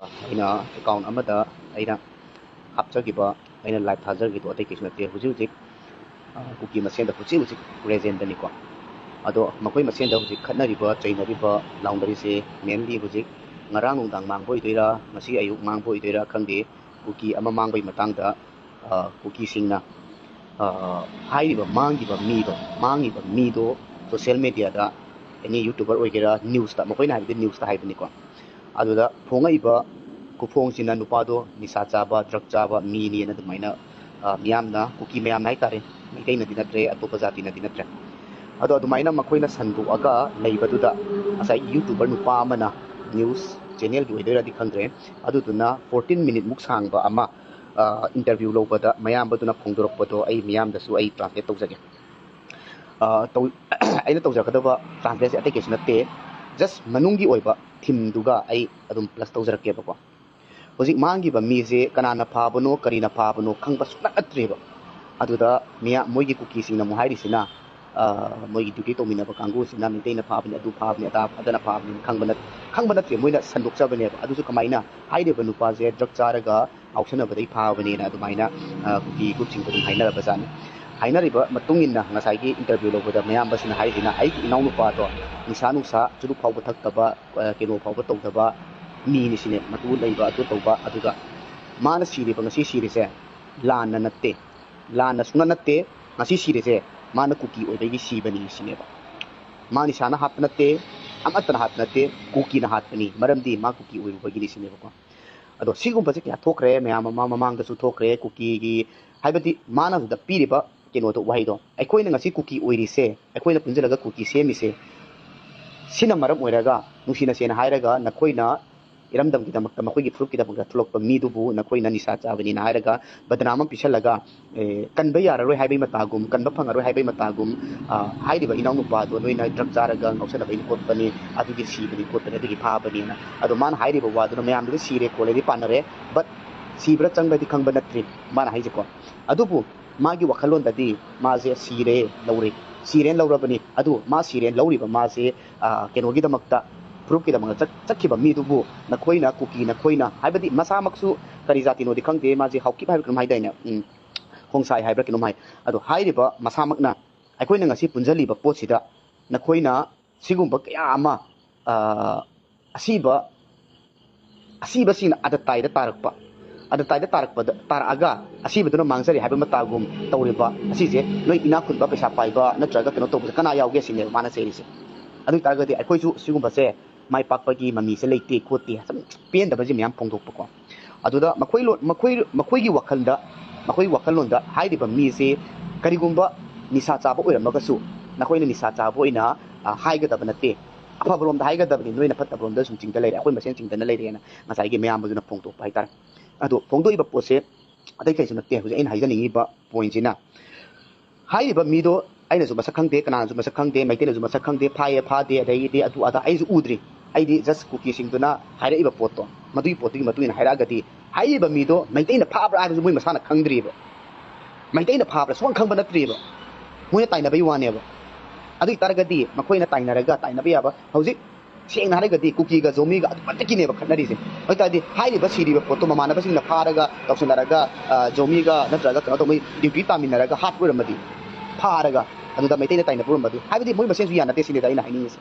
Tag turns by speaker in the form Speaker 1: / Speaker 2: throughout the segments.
Speaker 1: ꯑꯩꯅ ꯑꯦꯀꯥꯎꯟ ꯑꯃꯗ ꯑꯩꯅ ꯍꯥꯞꯆꯈꯤꯕ ꯑꯩꯅ ꯂꯥꯏꯚ ꯊꯥꯖꯈꯤꯕꯗꯣ ꯑꯇꯩ ꯀꯩꯁꯨ ꯅꯠꯇꯦ ꯍꯧꯖꯤꯛ ꯀꯨꯀꯤ ꯃꯁꯦꯟꯗ ꯍꯧꯖꯤꯛ ꯔꯦꯖꯦꯟꯗꯅꯤꯀꯣ ꯑꯗꯣ ꯃꯈꯣꯏ ꯃꯁꯦꯟꯗ ꯍꯧꯖꯤꯛ ꯈꯠꯅꯔꯤꯕ ꯆꯩꯅꯔꯤꯕ ꯂꯥꯎꯅꯔꯤꯁꯦ ꯃꯦꯟꯂꯤ ꯍꯧꯖꯤꯛ ꯉꯔꯥꯡ ꯅꯨꯡꯗꯥꯡ ꯃꯥꯡꯕ ꯑꯣꯏꯗꯣꯏꯔꯥ ꯉꯁꯤ ꯑꯌꯨꯛ ꯃꯥꯡꯕ ꯑꯣꯏꯗꯣꯏꯔꯥ ꯈꯪꯗꯦ ꯀꯨꯀꯤ ꯑꯃ ꯃꯥꯡꯕꯒꯤ ꯃꯇꯥꯡꯗ ꯀꯨꯀꯤꯁꯤꯡꯅ ꯍꯥꯏꯔꯤꯕ ꯃꯥꯡꯉꯤꯕ ꯃꯤꯗꯣ ꯁꯣꯁꯤꯌꯦꯜ ꯃꯦꯗꯤꯌꯥꯗ ꯑꯦꯅꯤ ꯌꯨꯇꯨꯕꯔ ꯑꯣꯏꯒꯦꯔꯥ ꯅ꯭ꯌꯨꯁꯇ ꯃꯈꯣꯏꯅ ꯍꯥꯏꯕꯗꯤ ꯅ꯭ꯌꯨꯁꯇ ꯍꯥꯏꯕꯅꯤꯀꯣ ꯑꯗꯨꯗ ꯐꯣꯡꯉꯛꯏꯕ ꯈꯨꯐꯣꯡꯁꯤꯅ ꯅꯨꯄꯥꯗꯣ ꯅꯤꯁꯥ ꯆꯥꯕ ꯗ꯭ꯔꯒ ꯆꯥꯕ ꯃꯤꯅꯦꯅ ꯑꯗꯨꯃꯥꯏꯅ ꯃꯤꯌꯥꯝꯅ ꯀꯨꯀꯤ ꯃꯌꯥꯝꯅ ꯍꯥꯏꯇꯥꯔꯦ ꯃꯩꯇꯩꯅꯗꯤ ꯅꯠꯇ꯭ꯔꯦ ꯑꯇꯣꯞꯄ ꯖꯥꯇꯤꯅꯗꯤ ꯅꯠꯇ꯭ꯔꯦ ꯑꯗꯣ ꯑꯗꯨꯃꯥꯏꯅ ꯃꯈꯣꯏꯅ ꯁꯟꯗꯣꯛꯑꯒ ꯂꯩꯕꯗꯨꯗ ꯉꯁꯥꯏ ꯌꯨꯇꯨꯕꯔ ꯅꯨꯄꯥ ꯑꯃꯅ ꯅ꯭ꯌꯨꯁ ꯆꯦꯅꯦꯜꯒꯤ ꯑꯣꯏꯗꯣꯏꯔꯗꯤ ꯈꯪꯗ꯭ꯔꯦ ꯑꯗꯨꯗꯨꯅ 14 ꯃꯤꯅꯤꯠꯃꯨꯛ ꯁꯥꯡꯕ ꯑꯃ ꯏꯟꯇꯔꯚꯤꯌꯨ ꯂꯧꯕꯗ ꯃꯌꯥꯝꯕꯗꯨꯅ ꯐꯣꯡꯗꯣꯔꯛꯄꯗꯣ ꯑꯩ ꯃꯤꯌꯥꯝꯗꯁꯨ ꯑꯩ ꯇ꯭ꯔꯥꯟꯁꯂꯦꯠ ꯇꯧꯖꯒꯦ ꯑꯩꯅ ꯇꯧꯖꯔꯛꯀꯗꯕ ꯇ꯭ꯔꯥꯟꯁꯂꯦꯠꯁꯦ ꯑꯇꯩ ꯀꯩꯁꯨ ꯅꯠꯇꯦ ꯖꯁ ꯃꯅꯨꯡꯒꯤ ꯑꯣꯏꯕ ꯊꯤꯝꯗꯨꯒ ꯑꯩ ꯑꯗꯨꯝ ꯄ꯭ꯂꯁ ꯇꯧꯖꯔꯛꯀꯦꯕꯀꯣ ꯍꯧꯖꯤꯛ ꯃꯥꯡꯈꯤꯕ ꯃꯤꯁꯦ ꯀꯅꯥꯅ ꯐꯥꯕꯅꯣ ꯀꯔꯤꯅ ꯐꯥꯕꯅꯣ ꯈꯪꯕ ꯁꯨꯡꯅꯠ ꯅꯠꯇ꯭ꯔꯦꯕ ꯑꯗꯨꯗ ꯃꯣꯏꯒꯤ ꯀꯨꯀꯤꯁꯤꯡꯅ ꯑꯃꯨꯛ ꯍꯥꯏꯔꯤꯁꯤꯅ ꯃꯣꯏꯒꯤ ꯗ꯭ꯌꯨꯇꯤ ꯇꯧꯃꯤꯟꯅꯕ ꯀꯥꯡꯕꯨꯁꯤꯅ ꯃꯩꯇꯩꯅ ꯐꯥꯕꯅꯤ ꯑꯗꯨ ꯐꯥꯕꯅꯤ ꯑꯗꯅ ꯐꯥꯕꯅꯤ ꯈꯪꯕ ꯅꯠꯇ꯭ꯔꯦ ꯃꯣꯏꯅ ꯁꯟꯗꯣꯛꯆꯕꯅꯦꯕ ꯑꯗꯨꯁꯨ ꯀꯃꯥꯏꯅ ꯍꯥꯏꯔꯤꯕ ꯅꯨꯄꯥꯁꯦ ꯗ꯭ꯔꯒ ꯆꯥꯔꯒ ꯉꯥꯎꯁꯟꯅꯕꯗꯒꯤ ꯐꯥꯕꯅꯦꯅ ꯑꯗꯨꯃꯥꯏꯅ ꯀꯨꯀꯤ ꯒ꯭ꯔꯨꯞꯁꯤꯡꯗꯣ ꯑꯗꯨꯝ ꯍꯥꯏꯅꯔꯕꯖꯥꯠꯅꯤ ꯍꯥꯏꯅꯔꯤꯕ ꯃꯇꯨꯡ ꯏꯟꯅ ꯉꯁꯥꯏꯒꯤ ꯏꯟꯇꯔꯚꯤꯌꯨ ꯂꯧꯕꯗ ꯃꯌꯥꯝꯕꯁꯤꯅ ꯍꯥꯏꯔꯤꯁꯤꯅ ꯑꯩꯒꯤ ꯏꯅꯥꯎꯅꯨꯄꯥꯗꯣ ꯅꯤꯁꯥ ꯅꯨꯡꯁꯥ ꯆꯨꯔꯨꯞ ꯐꯥꯎꯕ ꯊꯛꯇꯕ ꯀꯩꯅꯣ ꯐꯥꯎꯕ ꯇꯧꯗꯕ ꯃꯤꯅꯤ ꯁꯤꯅꯦ ꯃꯇꯨ ꯂꯩꯕ ꯑꯗꯨ ꯇꯧꯕ ꯑꯗꯨꯒ ꯃꯥꯅ ꯉꯁꯤ ꯁꯤꯔꯤꯁꯦ ꯂꯥꯟꯅ ꯅꯠꯇꯦ ꯂꯥꯟꯅ ꯁꯨꯡꯅ ꯅꯠꯇꯦ ꯉꯁꯤ ꯁꯤꯔꯤꯁꯦ ꯃꯥꯅ ꯀꯨꯀꯤ ꯑꯣꯏꯕꯒꯤ ꯁꯤꯕꯅꯤ ꯁꯤꯅꯦꯕ ꯃꯥ ꯅꯤꯁꯥꯅ ꯍꯥꯠꯄ ꯅꯠꯇꯦ ꯑꯃꯠꯇꯅ ꯍꯥꯠꯄ ꯅꯠꯇꯦ ꯀꯨꯀꯤꯅ ꯍꯥꯠꯄꯅꯤ ꯃꯔꯝꯗꯤ ꯃꯥ ꯀꯨꯀꯤ ꯑꯣꯏꯔꯨꯕꯒꯤꯅꯤ ꯁꯤꯅꯦꯕꯀꯣ ꯑꯗꯣ ꯁꯤꯒꯨꯝꯕꯁꯦ ꯀꯌꯥ ꯊꯣꯛꯈ꯭ꯔꯦ ꯃꯌꯥꯝ ꯑꯃ ꯃꯃꯥꯡꯗꯁꯨ ꯊꯣꯛꯈ꯭ꯔꯦ ꯀꯨꯀꯤꯒꯤ ꯍꯥꯏꯕꯗꯤ ꯃꯥꯅ ꯑꯗꯨꯗ ꯄꯤꯔꯤꯕ ꯀꯩꯅꯣꯗꯣ ꯋꯥꯍꯩꯗꯣ ꯑꯩꯈꯣꯏꯅ ꯉꯁꯤ ꯀꯨꯀꯤ ꯑꯣꯏꯔꯤꯁꯦ ꯑꯩꯈꯣꯏꯅ ꯄꯨꯟꯁꯤꯜꯂꯒ ꯀꯨꯀꯤ ꯁꯦꯝꯃꯤꯁꯦ ꯁꯤꯅ ꯃꯔꯝ ꯑꯣꯏꯔꯒ ꯅꯨꯡꯁꯤꯅꯁꯦꯅ ꯍꯥꯏꯔꯒ ꯅꯈꯣꯏꯅ ꯏꯔꯝꯗꯝꯒꯤꯗꯃꯛꯇ ꯃꯈꯣꯏꯒꯤ ꯐꯨꯔꯨꯞꯀꯤꯗꯃꯛꯇ ꯊꯣꯛꯂꯛꯄ ꯃꯤꯗꯨꯕꯨ ꯅꯈꯣꯏꯅ ꯅꯤꯁꯥ ꯆꯥꯕꯅꯤꯅ ꯍꯥꯏꯔꯒ ꯕꯗꯅꯥꯝ ꯑꯃ ꯄꯤꯁꯜꯂꯒ ꯀꯟꯕ ꯌꯥꯔꯔꯣꯏ ꯍꯥꯏꯕꯒꯤ ꯃꯇꯥꯒꯨꯝ ꯀꯟꯕ ꯐꯪꯉꯔꯣꯏ ꯍꯥꯏꯕꯒꯤ ꯃꯇꯥꯒꯨꯝ ꯍꯥꯏꯔꯤꯕ ꯏꯅꯥꯎꯅꯨꯄꯥꯗꯣ ꯅꯣꯏꯅ ꯗ꯭ꯔꯒ ꯆꯥꯔꯒ ꯉꯥꯎꯁꯟꯅꯕꯒꯤ ꯈꯣꯠꯄꯅꯤ ꯑꯗꯨꯒꯤ ꯁꯤꯕꯅꯤ ꯈꯣꯠꯄꯅꯤ ꯑꯗꯨꯒꯤ ꯐꯥꯕꯅꯤꯅ ꯑꯗꯣ ꯃꯥꯅ ꯍꯥꯏꯔꯤꯕ ꯋꯥꯗꯨꯅ ꯃꯌꯥꯝꯗꯨꯗꯤ ꯁꯤꯔꯦ ꯈꯣꯠꯂꯦꯗꯤ ꯄꯥꯟꯅꯔꯦ ꯕꯠ ꯁꯤꯕ꯭ꯔꯥ ꯆꯪꯕꯗꯤ ꯈꯪꯕ ꯅꯠꯇ꯭ꯔꯤ ꯃꯥꯅ ꯍꯥꯏꯁꯦꯀꯣ ꯑꯗꯨꯕు ꯃꯥꯒꯤ ꯋꯥꯈꯜꯂꯣꯟꯗꯗꯤ ꯃꯥꯁꯦ ꯁꯤꯔꯦꯅ ꯂꯧꯔꯕꯅꯤ ꯑꯗꯨ ꯃꯥ ꯁꯤꯔꯦꯅ ꯂꯧꯔꯤꯕ ꯃꯥꯁꯦ ꯀꯩꯅꯣꯒꯤꯗꯃꯛꯇ ꯐꯨꯔꯨꯞꯀꯤꯗꯃꯛꯇ ꯆꯠꯈꯤꯕ ꯃꯤꯗꯨꯕу ꯅꯈꯣꯏꯅ ꯀꯨꯀꯤ ꯅꯈꯣꯏꯅ ꯍꯥꯏꯕꯗꯤ ꯃꯁꯥꯃꯛꯁꯨ ꯀꯔꯤ ꯖꯥꯇꯤꯅꯣꯗꯤ ꯈꯪꯗꯦ ꯃꯥꯁꯦ ꯍꯥꯎꯀꯤꯞ ꯍꯥꯏꯕ ꯀꯩꯅꯣꯝ ꯍꯥꯏꯗꯥꯏꯅꯦ ꯍꯣꯡꯁꯥꯏ ꯍꯥꯏꯕ꯭ꯔꯥ ꯀꯩꯅꯣꯝ ꯍꯥꯏ ꯑꯗꯣ ꯍꯥꯏꯔꯤꯕ ꯃꯁꯥꯃꯛꯅ ꯑꯩꯈꯣꯏꯅ ꯉꯁꯤ ꯄꯨꯟꯁꯤꯜꯂꯤꯕ ꯄꯣꯠꯁꯤꯗ ꯅꯈꯣꯏꯅ ꯁꯤꯒꯨꯝꯕ ꯀꯌా ꯑꯃ ꯑꯁꯤꯕꯁꯤꯡꯅ ꯑꯗꯇꯥꯏꯗ ꯇꯥꯔꯛꯑꯒ ꯑꯁꯤꯕꯗꯨꯅ ꯃꯥꯡꯖꯔꯦ ꯍꯥꯏꯕ ꯃꯇꯥꯒꯨꯝ ꯇꯧꯔꯤꯕ ꯑꯁꯤꯁꯦ ꯅꯣꯏ ꯏꯅꯥꯛ ꯈꯨꯟꯕ ꯄꯩꯁꯥ ꯄꯥꯏꯕ ꯅꯠꯇ꯭ꯔꯒ ꯀꯩꯅꯣ ꯇꯧꯕꯁꯦ ꯀꯅꯥ ꯌꯥꯎꯒꯦ ꯁꯤꯅꯦꯕ ꯃꯥꯅ ꯆꯩꯔꯤꯁꯦ ꯑꯗꯨ ꯑꯣꯏꯇꯥꯔꯒꯗꯤ ꯑꯩꯈꯣꯏꯁꯨ ꯁꯤꯒꯨꯝꯕꯁꯦ ꯃꯥꯏ ꯄꯥꯛꯄꯒꯤ ꯃꯃꯤꯁꯦ ꯂꯩꯇꯦ ꯈꯣꯠꯇꯦ ꯁꯨꯝ ꯄꯦꯟꯗꯕꯁꯦ ꯃꯌꯥꯝ ꯐꯣꯡꯗꯣꯛꯄꯀꯣ ꯑꯗꯨꯗ ꯃꯈꯣꯏꯒꯤ ꯋꯥꯈꯜꯂꯣꯟꯗ ꯍꯥꯏꯔꯤꯕ ꯃꯤꯁꯦ ꯀꯔꯤꯒꯨꯝꯕ ꯅꯤꯁꯥ ꯆꯥꯕ ꯑꯣꯏꯔꯝꯃꯒꯁꯨ ꯅꯈꯣꯏꯅ ꯅꯤꯁꯥ ꯆꯥꯕ ꯑꯣꯏꯅ ꯍꯥꯏꯒꯗꯕ ꯅꯠꯇꯦ ꯑꯐꯕꯔꯣꯝꯗ ꯍꯥꯏꯒꯗꯕꯅꯤ ꯅꯣꯏꯅ ꯐꯠꯇꯕꯔꯣꯝꯗ ꯁꯨꯝ ꯆꯤꯡꯗ ꯂꯩꯔꯦ ꯑꯩꯈꯣꯏ ꯃꯁꯦꯟ ꯆꯤꯡꯗꯅ ꯂꯩꯔꯦꯅ ꯉꯁꯥꯏꯒꯤ ꯃꯌꯥꯝꯕꯗꯨꯅ ꯐꯣꯡꯗꯣꯛꯄ ꯍꯥꯏꯇꯥꯔꯦ ꯑꯗꯣ ꯐꯣꯡꯗꯣꯛꯏꯕ ꯄꯣꯠꯁꯦ ꯑꯇꯩ ꯀꯩꯁꯨ ꯅꯠꯇꯦ ꯍꯧꯖꯤꯛ ꯑꯩꯅ ꯍꯥꯏꯖꯅꯤꯡꯉꯤꯕ ꯄꯣꯏꯟꯠꯁꯤꯅ ꯍꯥꯏꯔꯤꯕ ꯃꯤꯗꯣ ꯑꯩꯅꯁꯨ ꯃꯁꯛ ꯈꯪꯗꯦ ꯀꯅꯥꯅꯁꯨ ꯃꯁꯛ ꯈꯪꯗꯦ ꯃꯩꯇꯩꯅꯁꯨ ꯃꯁꯛ ꯈꯪꯗꯦ ꯐꯥꯏꯌꯦ ꯐꯥꯗꯦ ꯑꯗꯒꯤꯗꯤ ꯑꯗꯨ ꯑꯗꯥ ꯑꯩꯁꯨ ꯎꯗ꯭ꯔꯤ ꯑꯩꯗꯤ ꯖꯁ ꯀꯨꯀꯤꯁꯤꯡꯗꯨꯅ ꯍꯥꯏꯔꯛꯏꯕ ꯄꯣꯠꯇꯣ ꯃꯗꯨꯒꯤ ꯄꯣꯠꯇꯨꯒꯤ ꯃꯇꯨꯡ ꯏꯟꯅ ꯍꯥꯏꯔꯛꯑꯒꯗꯤ ꯍꯥꯏꯔꯤꯕ ꯃꯤꯗꯣ ꯃꯩꯇꯩꯅ ꯐꯥꯕ꯭ꯔꯥ ꯍꯥꯏꯕꯁꯨ ꯃꯣꯏ ꯃꯁꯥꯅ ꯈꯪꯗ꯭ꯔꯤꯕ ꯃꯩꯇꯩꯅ ꯐꯥꯕ꯭ꯔꯥ ꯁꯨꯡꯈꯪ ꯈꯪꯕ ꯅꯠꯇ꯭ꯔꯤꯕ ꯃꯣꯏꯅ ꯇꯥꯏꯅꯕꯩ ꯋꯥꯅꯦꯕ ꯑꯗꯨ ꯑꯣꯏꯇꯥꯔꯒꯗꯤ ꯃꯈꯣꯏꯅ ꯇꯥꯏꯅꯕ ꯌꯥꯕ ꯍꯧꯖꯤꯛ ꯁꯦꯡꯅ ꯍꯥꯏꯔꯒꯗꯤ ꯀꯨꯀꯤꯒ ꯖꯣꯃꯤꯒ ꯑꯗꯨꯃꯛꯇꯒꯤꯅꯦꯕ ꯈꯠꯅꯔꯤꯁꯦ ꯑꯗꯨꯏꯇꯥꯔꯗꯤ ꯍꯥꯏꯔꯤꯕ ꯁꯤꯔꯤꯕ ꯄꯣꯠꯇꯣ ꯃꯃꯥꯟꯅꯕꯁꯤꯡꯅ ꯐꯥꯔꯒ ꯇꯧꯁꯤꯟꯅꯔꯒ ꯖꯣꯃꯤꯒ ꯅꯠꯇ꯭ꯔꯒ ꯀꯩꯅꯣ ꯇꯧꯕ ꯗ꯭ꯌꯨꯇꯤ ꯇꯥꯃꯤꯟꯅꯔꯒ ꯍꯥꯠꯄ ꯑꯣꯏꯔꯝꯃꯗꯤ ꯐꯥꯔꯒ ꯑꯗꯨꯗ ꯃꯩꯇꯩꯅ ꯇꯥꯏꯅꯕ ꯑꯣꯏꯔꯝꯃꯗꯤ ꯍꯥꯏꯕꯗꯤ ꯃꯣꯏ ꯃꯁꯦꯟꯁꯨ ꯌꯥꯅꯗꯦ ꯁꯤꯅꯤꯗ ꯑꯩꯅ ꯍꯥꯏꯅꯤꯡꯉꯤꯁꯦ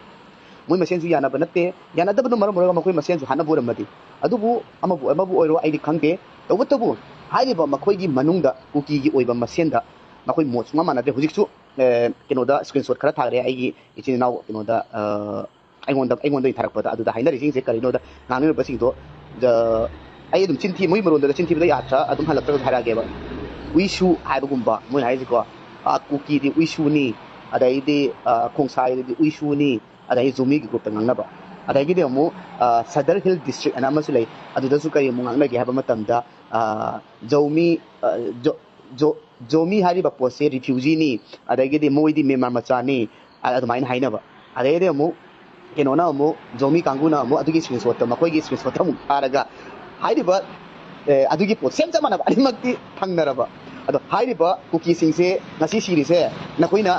Speaker 1: ꯃꯣꯏ ꯃꯁꯦꯟꯁꯨ ꯌꯥꯅꯕ ꯅꯠꯇꯦ ꯌꯥꯅꯗꯕꯅ ꯃꯔꯝ ꯑꯣꯏꯔꯒ ꯃꯈꯣꯏ ꯃꯁꯦꯟꯁꯨ ꯍꯥꯠꯅꯕ ꯑꯣꯏꯔꯝꯃꯗꯤ ꯑꯗꯨꯕꯨ ꯑꯃꯕꯨ ꯑꯣꯏꯔꯣ ꯑꯩꯗꯤ ꯈꯪꯗꯦ ꯇꯧꯕꯇꯕꯨ ꯍꯥꯏꯔꯤꯕ ꯃꯈꯣꯏꯒꯤ ꯃꯅꯨꯡꯗ ꯀꯨꯀꯤꯒꯤ ꯑꯣꯏꯕ ꯃꯁꯦꯟꯗ ꯃꯈꯣꯏ ꯃꯣꯠ ꯁꯨꯡꯃꯥꯟ ꯃꯥꯟꯅꯗ꯭ꯔꯦ ꯍꯧꯖꯤꯛꯁꯨ ꯀꯩꯅꯣꯗ ꯁ꯭ꯀ꯭ꯔꯤꯟ ꯁꯣꯠ ꯈꯔ ꯊꯥꯈ꯭ꯔꯦ ꯑꯩꯒꯤ ꯏꯆꯤꯟ ꯏꯅꯥꯎ ꯀꯩꯅꯣꯗ ꯑꯩꯉꯣꯟꯗꯒꯤ ꯊꯥꯔꯛꯄꯗ ꯑꯗꯨꯗ ꯍꯥꯏꯅꯔꯤꯁꯤꯡꯁꯦ ꯀꯔꯤꯅꯣꯗ ꯉꯥꯡꯅꯔꯤꯕꯁꯤꯡꯗꯣ ꯑꯩ ꯑꯗꯨꯝ ꯃꯣꯏ ꯃꯔꯣꯟꯗ ꯆꯤꯟꯊꯤꯕꯗ ꯌꯥꯗ꯭ꯔꯥ ꯑꯗꯨꯝ ꯍꯜꯂꯛꯇ꯭ꯔꯒ ꯍꯥꯏꯔꯛꯑꯒꯦꯕ ꯎꯏꯁꯨ ꯍꯥꯏꯕꯒꯨꯝꯕ ꯃꯣꯏꯅ ꯍꯥꯏꯔꯤꯁꯤꯀꯣ ꯀꯨꯀꯤꯗꯤ ꯎꯏꯁꯨꯅꯤ ꯑꯗꯩꯗꯤ ꯈꯣꯡꯁꯥꯏꯗꯤ ꯎꯏꯁꯨꯅꯤ ꯑꯗꯩ ꯖꯨꯃꯤꯒꯤ ꯒ꯭ꯔꯨꯞꯇ ꯉꯥꯡꯅꯕ ꯑꯗꯒꯤꯗꯤ ꯑꯃꯨꯛ ꯁꯗꯔ ꯍꯤꯜ ꯗꯤꯁꯇ꯭ꯔꯤꯛ ꯑꯅ ꯑꯃꯁꯨ ꯂꯩ ꯑꯗꯨꯗꯁꯨ ꯀꯔꯤ ꯑꯃꯨꯛ ꯉꯥꯡꯅꯒꯦ ꯍꯥꯏꯕ ꯃꯇꯝꯗ ꯖꯣꯃꯤ ꯍꯥꯏꯔꯤꯕ ꯄꯣꯠꯁꯦ ꯔꯤꯐ꯭ꯌꯨꯖꯤꯅꯤ ꯑꯗꯒꯤꯗꯤ ꯃꯣꯏꯗꯤ ꯃꯦꯟꯃꯥꯔ ꯃꯆꯥꯅꯤ ꯑꯗꯨꯃꯥꯏꯅ ꯍꯥꯏꯅꯕ ꯑꯗꯩꯗꯤ ꯑꯃꯨꯛ ꯀꯩꯅꯣꯅ ꯑꯃꯨꯛ ꯖꯣꯃꯤ ꯀꯥꯡꯕꯨꯅ ꯑꯃꯨꯛ ꯑꯗꯨꯒꯤ ꯁ꯭ꯀ꯭ꯔꯤꯟꯁꯣꯠꯇ ꯃꯈꯣꯏꯒꯤ ꯁ꯭ꯀ꯭ꯔꯤꯟꯁꯣꯠꯇ ꯑꯃꯨꯛ ꯊꯥꯔꯒ ꯍꯥꯏꯔꯤꯕ ꯑꯗꯨꯒꯤ ꯄꯣꯠ ꯁꯦꯝ ꯆꯞ ꯃꯥꯟꯅꯕ ꯑꯅꯤꯃꯛꯇꯤ ꯐꯪꯅꯔꯕ ꯑꯗꯣ ꯍꯥꯏꯔꯤꯕ ꯀꯨꯀꯤꯁꯤꯡꯁꯦ ꯉꯁꯤ ꯁꯤꯔꯤꯁꯦ ꯅꯈꯣꯏꯅ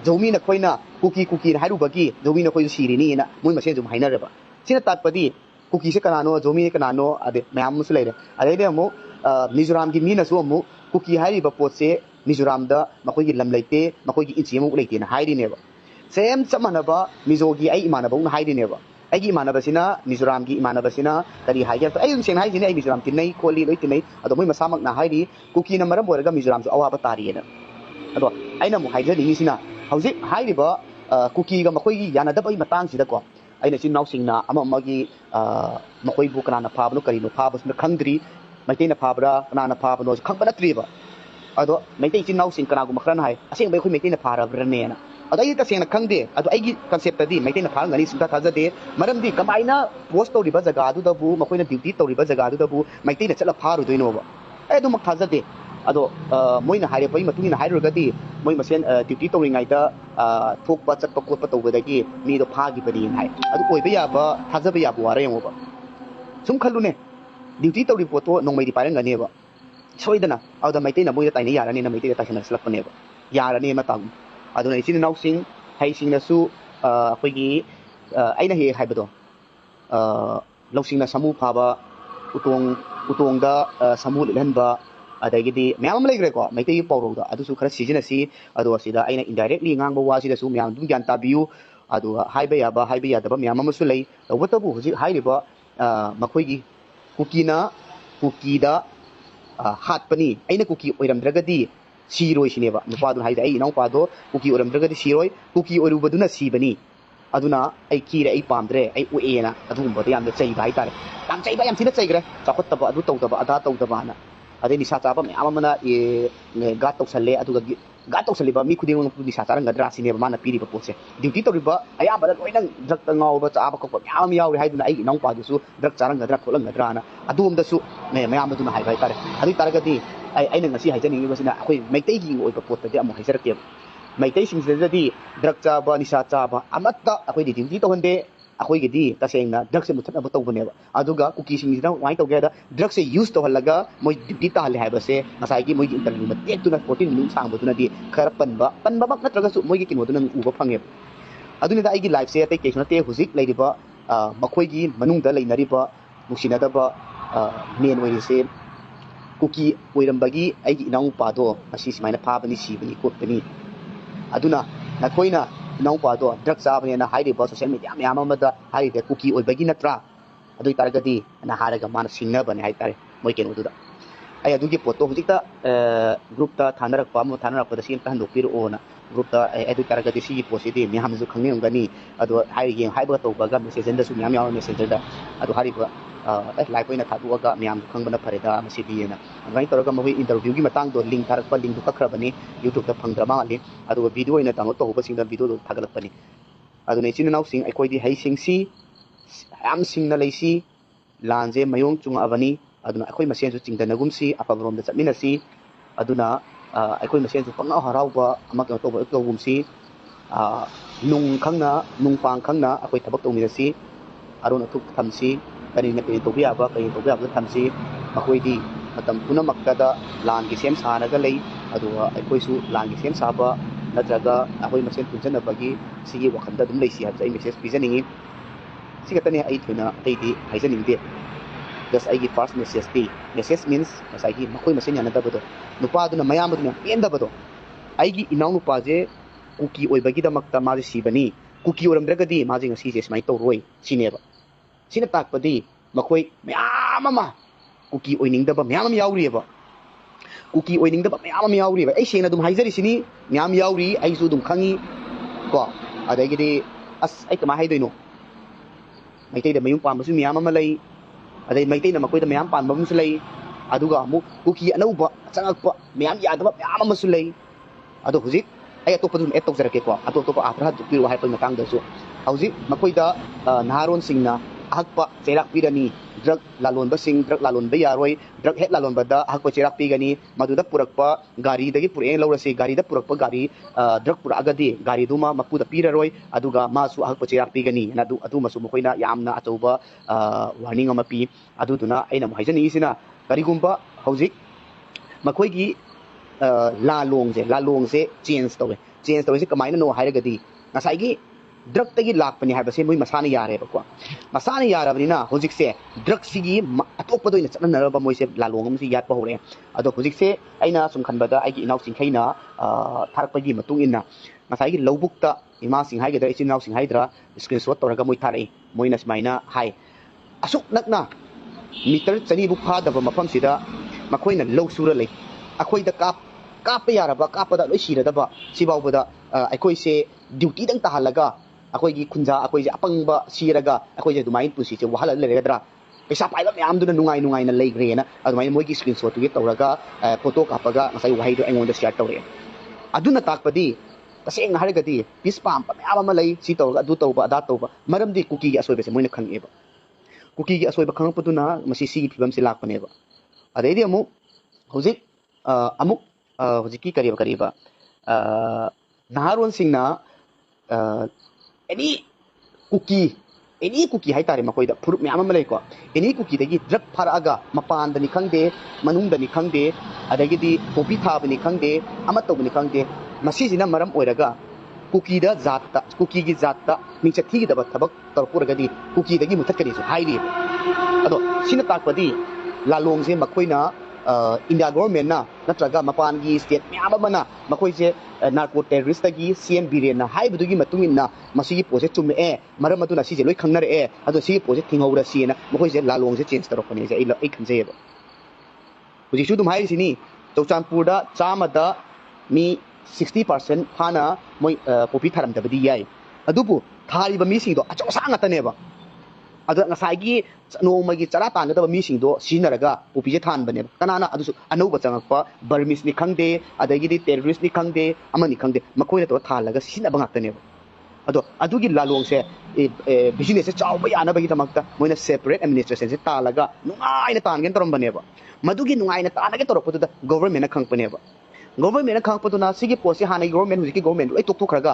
Speaker 1: ꯖꯣꯃꯤ ꯅꯈꯣꯏꯅ ꯀꯨꯀꯤꯅ ꯍꯥꯏꯔꯨꯕꯒꯤ ꯖꯣꯃꯤ ꯅꯈꯣꯏꯁꯨ ꯁꯤꯔꯤꯅꯤꯅ ꯃꯣꯏ ꯃꯁꯦꯟꯁꯨ ꯍꯥꯏꯅꯔꯕ ꯁꯤꯅ ꯇꯥꯛꯄꯗꯤ कुकी से कनानो जोमी कनानो अदे मैम मुसु लेरे अदे अमु मिजोराम की मीनसु अमु कुकी हाइरिबा पोत से मिजोराम दा मखोई लम लेते मखोई की इंची अमु लेते ना हाइरिनेबा सेम चप मानबा मिजोगी आई इमानबा हाइरिनेबा अगी इमानबसिना मिजोराम की इमानबसिना करी हाइगे तो आई सेंग हाइजिने आई मिजोराम तिनै खोली लोइ तिनै अदो मोइ मसामक ना हाइरि कुकी ना मरम बोरगा मिजोराम जो अवाबा तारियेना अदो आइना मु हाइजनिसिना हौजिक हाइरिबा कुकी गा मखोई यानादबई मतंग सिदा को अइना चिन नाउसिंगना अमा अमगी मखोई बु कनाना फाबनो करिनो फाबसना खंद्री मैतेना फाबरा कनाना फाबनो खंबा नत्रिबा अदो मैते चिन नाउसिंग कनागु मखरन हाय असेंग बै खोई मैतेना फारब्रनेना अदो आई तसेंगना खंदे अदो आईगी कांसेप्ट तदी मैतेना फारंगनी सुंता थाजदे मरमदी कमाइना पोस्ट तौरिबा जगह अदुदबु मखोइना ड्यूटी तौरिबा जगह अदुदबु मैतेना चला फारुदोइनोबा ए अदु मख थाजदे अदो मोइना हाइरेपई मतुंगिना हाइरुगदी मोइ मसेन ड्यूटी तौरिङाइदा थोकपा चटपा कोटपा तौबदगी मीदो फागिबनी हाय अदु ओइबा याबा थाजबा याबा वारा यमोबा सुम खल्लुने ड्यूटी तौरि पोतो नोंमैदि पारंगनेबा सोइदना अदो मैतेना मोइदा ताइना याराने ना मैतेना ताइना सलपनेबा याराने मतम अदुना इचिन नाउसिंग हाइसिंगनासु अखोइगी आइना हे हाइबदो लौसिंगना समू फाबा उतोंगदा समू लिहनबा अदगिदी मैम लेग्रेको मैते पौरोदा अदुसु खरा सिजनसी अदो असिदा आइना इनडायरेक्टली ngang बा वासिदसु मैम दुम ग्यान ताबियु अदो हाइबा यादबा मैम अमसु लै तबतबु हुजि हाइरिबा मखोइगी कुकीदा हाटपनी आइना कुकी ओइरमद्रगदी सीरोय सिनेबा नुपादु हाइदा आई इनाउपादो कुकी ओइरमद्रगदी सीरोय कुकी ओइरुबदुना सीबनी अदुना आई कीरे आई पामद्रे आई उएना अदुगुंबदे याम चैबा हाइतारे याम चैबा याम थिना चैग्रे चाखोत्तबा अदु तौदबा अदा तौदबाना अदे निशा चाबा मैम अमना ये गात तौसले अदुगा गात तौसलिबा मी खुदिंग निशा चारंगद्रा सिनेबा माना पीरिबा पोसे ड्यूटी तौरिबा अयाबदा लोइना ड्रग तंगावबा चाबा कोप मैम यावरि हाइदुना आई इनाउपादुसु ड्रग चारंगद्रा खोलंगद्राना अदुमदसु मैम अदुना हाइबा हाइतारे अदु तारगदी अꯩꯅ ꯉꯁꯤ ꯍꯥꯏꯖꯅꯤꯡꯉꯤꯕꯁꯤꯅ ꯑꯩꯈꯣꯏ ꯃꯩꯇꯩꯒꯤ ꯑꯣꯏꯕ ꯄꯣꯠꯇꯗꯤ ꯑꯃꯨꯛ ꯍꯥꯏꯖꯔꯛꯀꯦꯕ ꯃꯩꯇꯩꯁꯤꯡꯁꯤꯗꯗꯤ ꯗ꯭ꯔꯒ ꯆꯥꯕ ꯅꯤꯁꯥ ꯆꯥꯕ ꯑꯃꯠꯇ ꯑꯩꯈꯣꯏꯗꯤ ꯗ꯭ꯌꯨꯇꯤ ꯇꯧꯍꯟꯗꯦ ꯑꯩꯈꯣꯏꯒꯤꯗꯤ ꯇꯁꯦꯡꯅ ꯗ꯭ꯔꯒꯁꯦ ꯃꯨꯊꯠꯅꯕ ꯇꯧꯕꯅꯦꯕ ꯑꯗꯨꯒ ꯀꯨꯀꯤꯁꯤꯡꯁꯤꯅ ꯀꯃꯥꯏꯅ ꯇꯧꯒꯦ ꯍꯥꯏꯕꯗ ꯗ꯭ꯔꯒꯁꯦ ꯌꯨꯁ ꯇꯧꯍꯜꯂꯒ ꯃꯣꯏ ꯗ꯭ꯌꯨꯇꯤ ꯇꯥꯍꯜꯂꯦ ꯍꯥꯏꯕꯁꯦ ꯉꯁꯥꯏꯒꯤ ꯃꯣꯏꯒꯤ ꯏꯟꯇꯔꯚ꯭ꯌꯨ ꯃꯇꯦꯛꯇꯨꯅ 14 ꯃꯤꯅꯤꯠ ꯁꯥꯡꯕꯗꯨꯅꯗꯤ ꯈꯔ ꯄꯟꯕꯃꯛ ꯅꯠꯇ꯭ꯔꯒꯁꯨ ꯃꯣꯏꯒꯤ ꯀꯩꯅꯣꯗꯨꯅ ꯎꯕ ꯐꯪꯉꯦꯕ ꯑꯗꯨꯅꯤꯗ ꯑꯩꯒꯤ ꯂꯥꯏꯐꯁꯦ ꯑꯇꯩ ꯀꯩꯁꯨ ꯅꯠꯇꯦ ꯍꯧꯖꯤꯛ ꯂꯩꯔꯤꯕ ꯃꯈꯣꯏꯒꯤ ꯃꯅꯨꯡꯗ ꯂꯩꯅꯔꯤꯕ ꯅꯨꯡꯁꯤꯅꯗꯕ ꯃꯦꯟ ꯑꯣꯏꯔꯤꯁꯦ कुकी ओइरंबगी आइगी इनाउपादो असी सिमाइना फाबनी सीबनी कोटनी अदुना नखोइना इनाउपादो ड्रग चाबनेना हाइरिबा सोशल मीडिया म्याम अमदा हाइदे कुकी ओइबगी नत्रा अदुई तारगदी ना हारगा मान सिंगनबने हाइतारे मोइ केनोदुदा आई अदुगी पोतो हुजिता ग्रुपता थानरकपा मो थानरकपदा सिम हंदोपिरोना ग्रुपता अदुई तारगदी सी पोसिदि म्यामजु खंगनेंगनी अदो हाइगे हाइबा तौबगा मेसेजरदा सु म्याम याव मेसेजरदा अदो हारिबा लाइफ ओइना थादुगा म्याम खंगबना फरेदा मसिदिना अगाई तौरगा मगै इंटरव्यू की मतंग दो लिंक थारकपा लिंक कखरबनी यूट्यूब ता फंगद्रा माली अदुगा वीडियो ओइना डाउनलोड तौबसिंदा वीडियो दो थागलपनी अदुने चिननाउ सिंग अखोइदी हाइसिंगसी याम सिंगना लैसी लांजे मयोंग चुंग अबनी अदुना अखोइ मसेंजु चिंगदनगुमसी अफबरोम दा चटमिनसी अदुना अखोइ मसेंजु पंगा हराउबा अमा के तौबा तौगुमसी नुंग खंगना नुंग पांग खंगना अखोइ थबक तौमिनसी अरुन थुक थमसी करीना करी तौबियाबा थमसी मखोइदी मतम पुनमक्तदा लान की सेम सानगा लई अदुवा अखोइसु लान की सेम साबा नत्रगा अखोइ मसेन पुंजनबगी सिगी वखंदा दुम लैसी हाबजा मेसेज पिजनिंगी सिगतने आई थुना तैदी हाइजनिंगदे जस्ट आइगी फर्स्ट मेसेज मीन्स मसाइगी मखोइ मसेन यानदबदो नुपादुना मयामदुना पेंदबदो आइगी इनाउ नुपाजे कुकी ओइबगी दमक्ता माजे सीबनी कुकी ओरमद्रगदी माजे ngasi je smai tawroi sineba sina takpadi makhoi myam ama Kuki ओइनिंगदबा म्याम यावरिबा कुकी ओइनिंगदबा म्याम यावरिबा आई सेना दुम हाइजरी सिनी म्याम यावरी आइसु दुम खंगी को अदगिदि अस आई कमा हाइदोइनो मैतैदा मयुम पामसु म्याम अमा लई अदै मैतैना मखोइदा म्याम पानबमसु लई अदुगा अमु कुकी अनौबा चंगकपा म्याम यादबा म्याम अमसु लई अदो हुजिक आई अतोपदुम एड तौजरके को अतोपा आथरा दुपिरो हाइपल मतंगदसु हुजिक मखोइदा नाहारोन सिंगना अहकपा चेराक पिरनी ड्रग लालोनबा सिंग ड्रग लालोनबा यारोय ड्रग हेड लालोनबदा अहकपा चेराक पिगनी मदुदा पुरकपा गाड़ी दगी पुरे लौरसे गाड़ी दा पुरकपा गाड़ी ड्रग पुरागदी गाड़ी दुमा मपुदा पिररोय अदुगा मासु अहकपा चेराक पिगनी नदु अदु मसु मखोइना यामना अचौबा वार्निंग अमा पि अदुदुना अइना हाइजनिसिना करिगुंबा हौजिक मखोइगी लालोंगसे चेंज तौवे से कमाइना नो हाइरगदी ngसाइगी ड्रग लापनी है मोई मसाने यारेबको मसाने यारबनीना होजिकसे ड्रग सिगी अतोपदो इन चननरब मोइसे लालोंगम सि यात पहोरे अदो होजिकसे अइना सुम खनबदा आइगी इनाउ सिंखैना थारपगी मतुंग इना मसाइगी लौबुक्ता इमा सिंह हाइगेदा इचिन नाउ सिंह हाइद्रा स्क्रीनशॉट तौरगा मोइ थारई मोइना स्माइना हाइ असुक नकना मीटर चनी बुक फादब मफम सिदा मखोइना लौ सुरा ले अखोइदा काप यारबा कापदा लोइ सिरदबा सिबाउबदा अखोइसे ड्यूटी दंग ताहलगा अखोइगी खुंजा अखोइजे अपंगबा सिरगा अखोइजे दुमाइन पुसिचे वहल लेरेगद्रा पैसा पाइबा म्यामदुना नुंगाइ नुंगाइना लेग्रेना अदुमाइन मोइगी स्क्रीनशॉट तुगे तौरगा फोटो कापगा नसाइ वाहिदो एंगोंदा शेयर तौरे अदुना ताकपदी तसेंग हारगदी पीस पाम म्याम अमा लई सि तौरगा अदु तौबा अदा तौबा मरमदी कुकी गी असोइबसे मोइना खंगेबा कुकी गी असोइबा खंगपदुना मसि सिगी फिबम से लाकपनेबा अदैदि अमु होजिक अमुक होजिकी करीबा नहारोन सिंगना एनी कुकी है तारे मकोइदा फुरुप म्याम अमा लैको एनी कुकी दगी ड्रग फारआगा मपानदनी खंगदे मनुंगदनी खंगदे अदगिदी कॉफी थाबनी खंगदे अमा तौबनी खंगदे मसीजिना मरम ओइरगा कुकीदा जातता कुकीगी जातता मिंचथीगी दबा थबक तरपुरगदी कुकीदगी मुथतकरीसु हाइरि अदो सिना ताकपदी लालोंगसे मखोइना इंडिया गवर्नमेंट ना नत्रगा मपान की स्टेट म्याम अमना मखोइसे नार्को टेररिस्ट की सीएम बिरेना हाइबदुगी मतुंगिना मसीगी पोसे चुमे मरम मदुना सिजे लोइ खंगनरे अदो सिगे पोसे थिंगौरा सिना मखोइसे लालोंगसे चेंज तरपने जे आई खंजेबा हुजिसु दुम हाइसिनी चौचानपुरदा चामदा मी 60% फाना मोइ कॉपी थारमदबदी याय अदुबु थारिबा मीसिंदो अचौसा ngataनेबा अदो ngसाइगी नोमगी चरा तानगदबा मीसिंदो सिनरगा कॉपीजे थानबने कनाना अदुसु अनौबा चंगकपा बर्मिस नि खंगदे अदगिदी टेररिस्ट नि खंगदे अमनि खंगदे मकोइना तो थालगा सिनबा ngataनेबा अदो अदुगी लालोंगसे बिजनेस से चावबा यानबगी दमकता मोइना सेपरेट एडमिनिस्ट्रेशन से तालगा नुंगाइना तानगेन तरमबनेबा मदुगी नुंगाइना तानगे तरपदुदा गवर्नमेंट खंगपनेबा गवर्नमेंट खंगपदुना सिगी पोसे हानै गवर्नमेंट हुजिकी गवर्नमेंट लोइ तोकथोखरगा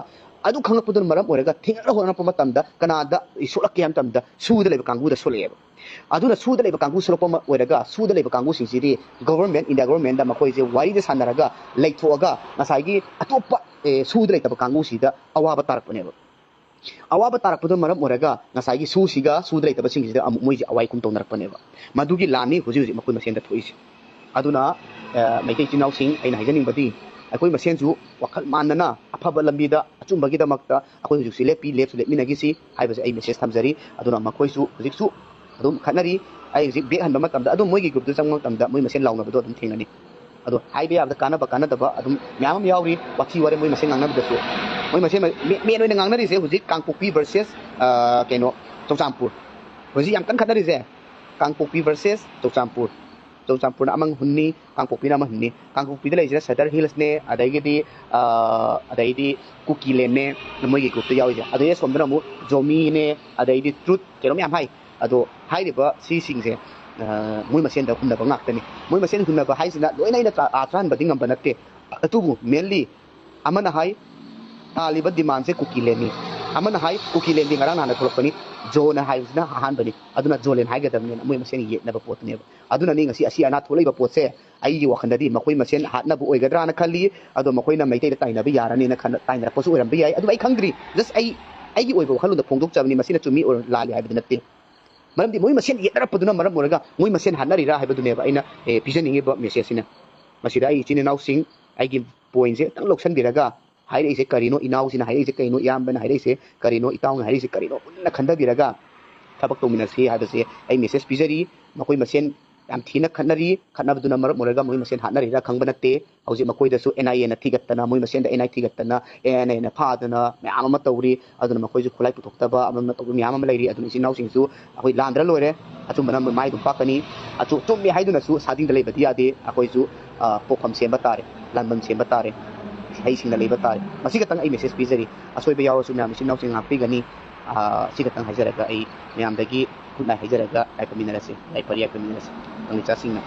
Speaker 1: अदु खंगपदुन मरम ओरगा थिंगरा होनप मतमदा कनादा इसोलके हमतमदा सुदा लेब कांगुदा सोलेब अदुना सुदा लेब कांगु सोलपम ओरगा सुदा लेब कांगु सिंसिदी गवर्नमेंट इंडिया गवर्नमेंट दा मखोइजे वारिदे सानरगा लैथोगा नसाइगी अतोपा सुदा लेब कांगु सिदा अवाबा तारपनेब अवाबा तारपदुन मरम ओरगा नसाइगी सुसिगा सुदा लेब सिंसिदा मोइजे अवाइ कुम तौनरपनेब मदुगी लानी हुजि हुजि मखोइ मसेंदा थोइसे अदुना मैते चिनाउ सिंह अइना हाइजनिंगबदी अखोइ मसेंजु वखल मानना अफब लंबीदा अचुंबगीदमक्ता अखोइ हुजुसी लेप्सु लेपमिनगिसी हाइबसे अइ मेसेज थमजरी अदुना मखोइसु हुजिकसु अदुम खनरी अइ हुजिक बेक हनबा मतमदा अदुम मोइगी ग्रुप दु चंगम मतमदा मोइ मसेन लाउनबदो अदुम थेंगनी अदो हाइबे याबदा कानदबा अदुम म्याम यावरी वाखी वारे मोइ मसेन ngangnabdasu मोइ मसेन मेन ओइना ngangnariसे हुजिक कांगपोक्पी वर्सेस केनो चौचामपुर हुजिक याम कन खनरिसे कांगपोक्पी वर्सेस चौचामपुर चौचामपुर अमंग हुन्नी कांगपोक्पी अमंग हुन्नी कांगपोक्पी लेजिना सदर हिल्स ने अदैदी कुकी लेन ने मोइगी ग्रुप यावजे अदे सोमदना मु जोमी ने अदैदी ट्रुथ केनो म्याम हाइ अदो हाइरिबा सिसिंगसे मोइ मसेन दा हुन्नबा ngakतनी मोइ मसेन हुन्नबा हाइसिना लोइना इना आत्रान बदि ngamba natte अतुबु मेनली अमना हाइ तालिबा डिमांड से कुकी लेनी अमना हाइ कुकी लेनी ngara nana थोलपनी जोन हाइसिना हानबनी अदुना जोलेन हाइगदमने मोइ मसेन येनबा पोतनेबा अदुना नि ngasi asi ana tholaiba potse ai wakhandadi makoi masen hatnabu oigadra na khali ado makoi na maitai taina bi yarani na khan taina posu oiram bi ai adu ai khangdri just ai gi oibo khalu da phongdok chabni masina chumi or lali haibdu natte maramdi moi masen yedara paduna maram moraga moi masen hanari ra haibdu neba aina pijaningi ba message sina masida ai chini now sing ai gi point je tang loksan biraga haire ise karino inau sina haire ise kaino yambana haire ise karino itaung haire ise karino punna khanda biraga thabak tominasi haibase ai message pijari makoi masen yam thina khanari khanabduna mar moraga moi masen hanari ra khangbanate hauji makoi dasu NIA na thigattana moi masen da NIA thigattana NIA na phadana myam ama tawri aduna makoi ju khulai putoktaba amama tawri myam ama lairi aduna sinau singsu akoi landra loire achu manam mai dum pakani achu tummi haiduna su sading da leibati ade akoi ju pokham semba tare lanbam semba tare hai singna leiba tare masiga tang ai message pizari asoi be yawo su myam sinau sing ngakpi gani siga tang haijaraga ai myam dagi kunai haijaraga ai paminarase ai pariya paminarase ang cha singna